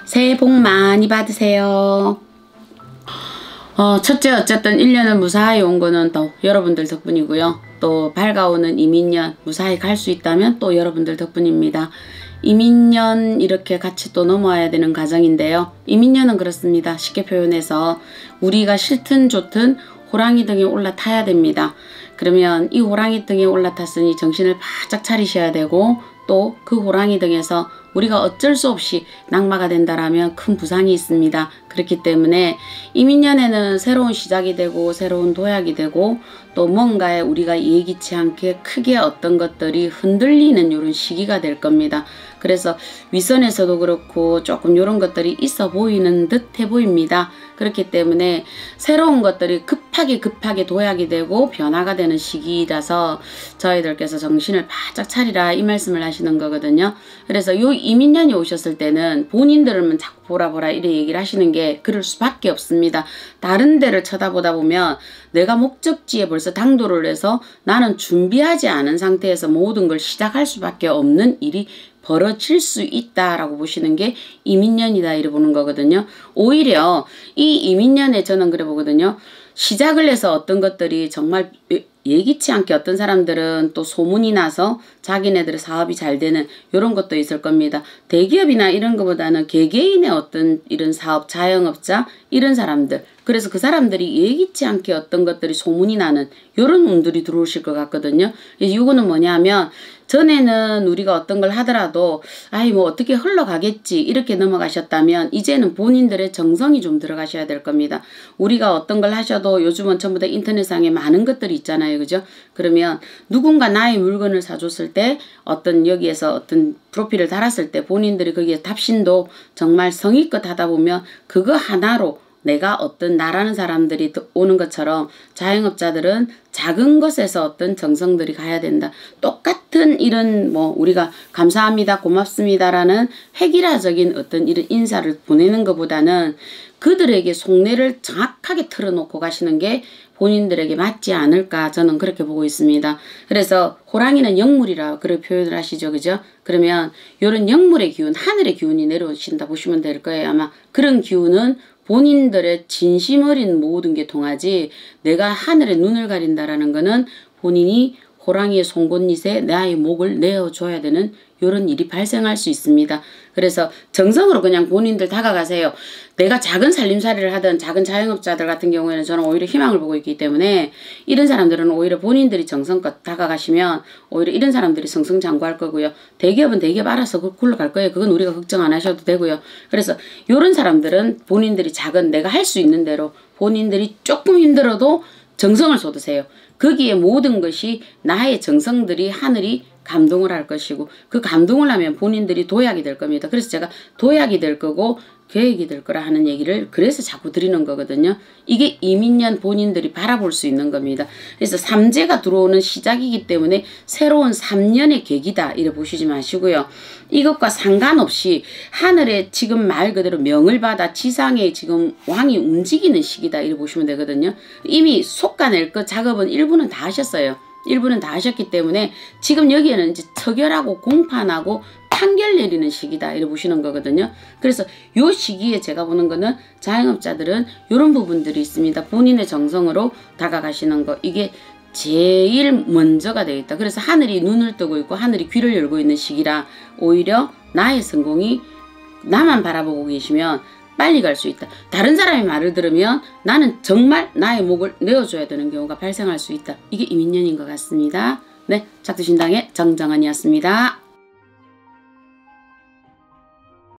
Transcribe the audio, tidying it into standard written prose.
새해 복 많이 받으세요. 첫째 어쨌든 1년을 무사히 온 거는 또 여러분들 덕분이고요. 또 밝아오는 이민년 무사히 갈 수 있다면 또 여러분들 덕분입니다. 이민년 이렇게 같이 또 넘어와야 되는 과정인데요. 이민년은 그렇습니다. 쉽게 표현해서 우리가 싫든 좋든 호랑이 등에 올라타야 됩니다. 그러면 이 호랑이 등에 올라탔으니 정신을 바짝 차리셔야 되고 또 그 호랑이 등에서 우리가 어쩔 수 없이 낙마가 된다라면 큰 부상이 있습니다. 그렇기 때문에 이민년에는 새로운 시작이 되고 새로운 도약이 되고 또 뭔가에 우리가 예기치 않게 크게 어떤 것들이 흔들리는 이런 시기가 될 겁니다. 그래서 윗선에서도 그렇고 조금 이런 것들이 있어 보이는 듯 해 보입니다. 그렇기 때문에 새로운 것들이 급하게 도약이 되고 변화가 되는 시기라서 저희들께서 정신을 바짝 차리라 이 말씀을 하시는 거거든요. 그래서 요 이민년이 오셨을 때는 본인들만 자꾸 보라 이래 얘기를 하시는 게 그럴 수밖에 없습니다. 다른 데를 쳐다보다 보면 내가 목적지에 벌써 당도를 해서 나는 준비하지 않은 상태에서 모든 걸 시작할 수밖에 없는 일이 벌어질 수 있다라고 보시는 게 이민년이다 이래 보는 거거든요. 오히려 이 이민년에 저는 그래 보거든요. 시작을 해서 어떤 것들이 정말 예기치 않게 어떤 사람들은 또 소문이 나서 자기네들의 사업이 잘 되는 이런 것도 있을 겁니다. 대기업이나 이런 것보다는 개개인의 어떤 이런 사업, 자영업자 이런 사람들, 그래서 그 사람들이 예기치 않게 어떤 것들이 소문이 나는 이런 운들이 들어오실 것 같거든요. 이거는 뭐냐면 전에는 우리가 어떤 걸 하더라도 아이 뭐 어떻게 흘러가겠지 이렇게 넘어가셨다면 이제는 본인들의 정성이 좀 들어가셔야 될 겁니다. 우리가 어떤 걸 하셔도 요즘은 전부 다 인터넷상에 많은 것들이 있잖아요. 그죠? 그러면 누군가 나의 물건을 사줬을 때 어떤 여기에서 어떤 프로필을 달았을 때 본인들이 거기에 답신도 정말 성의껏 하다 보면 그거 하나로 내가 어떤 나라는 사람들이 오는 것처럼 자영업자들은 작은 것에서 어떤 정성들이 가야 된다. 똑같은 이런 뭐 우리가 감사합니다, 고맙습니다라는 획일화적인 어떤 이런 인사를 보내는 것보다는 그들에게 속내를 정확하게 틀어놓고 가시는 게 본인들에게 맞지 않을까 저는 그렇게 보고 있습니다. 그래서 호랑이는 영물이라 그렇게 표현을 하시죠. 그죠? 그러면 이런 영물의 기운, 하늘의 기운이 내려오신다 보시면 될 거예요. 아마 그런 기운은 본인들의 진심 어린 모든 게 통하지 내가 하늘에 눈을 가린다라는 거는 본인이 호랑이의 송곳니에 나의 목을 내어줘야 되는 이런 일이 발생할 수 있습니다. 그래서 정성으로 그냥 본인들 다가가세요. 내가 작은 살림살이를 하던 작은 자영업자들 같은 경우에는 저는 오히려 희망을 보고 있기 때문에 이런 사람들은 오히려 본인들이 정성껏 다가가시면 오히려 이런 사람들이 승승장구할 거고요. 대기업은 대기업 알아서 굴러갈 거예요. 그건 우리가 걱정 안 하셔도 되고요. 그래서 이런 사람들은 본인들이 작은 내가 할 수 있는 대로 본인들이 조금 힘들어도 정성을 쏟으세요. 거기에 모든 것이 나의 정성들이 하늘이 감동을 할 것이고 그 감동을 하면 본인들이 도약이 될 겁니다. 그래서 제가 도약이 될 거고 계획이 될 거라 하는 얘기를 그래서 자꾸 드리는 거거든요. 이게 이민년 본인들이 바라볼 수 있는 겁니다. 그래서 삼재가 들어오는 시작이기 때문에 새로운 3년의 계기다 이래 보시지 마시고요. 이것과 상관없이 하늘에 지금 말 그대로 명을 받아 지상에 지금 왕이 움직이는 시기다 이래 보시면 되거든요. 이미 솎아낼 것 작업은 일부는 다 하셨어요. 일부는 다 하셨기 때문에 지금 여기에는 이제 처결하고 공판하고 판결 내리는 시기다 이렇게 보시는 거거든요. 그래서 요 시기에 제가 보는 거는 자영업자들은 이런 부분들이 있습니다. 본인의 정성으로 다가가시는 거 이게 제일 먼저가 되어 있다. 그래서 하늘이 눈을 뜨고 있고 하늘이 귀를 열고 있는 시기라 오히려 나의 성공이 나만 바라보고 계시면 빨리 갈 수 있다. 다른 사람의 말을 들으면 나는 정말 나의 목을 내어줘야 되는 경우가 발생할 수 있다. 이게 이민년인 것 같습니다. 네, 작두신당의 정정은이었습니다.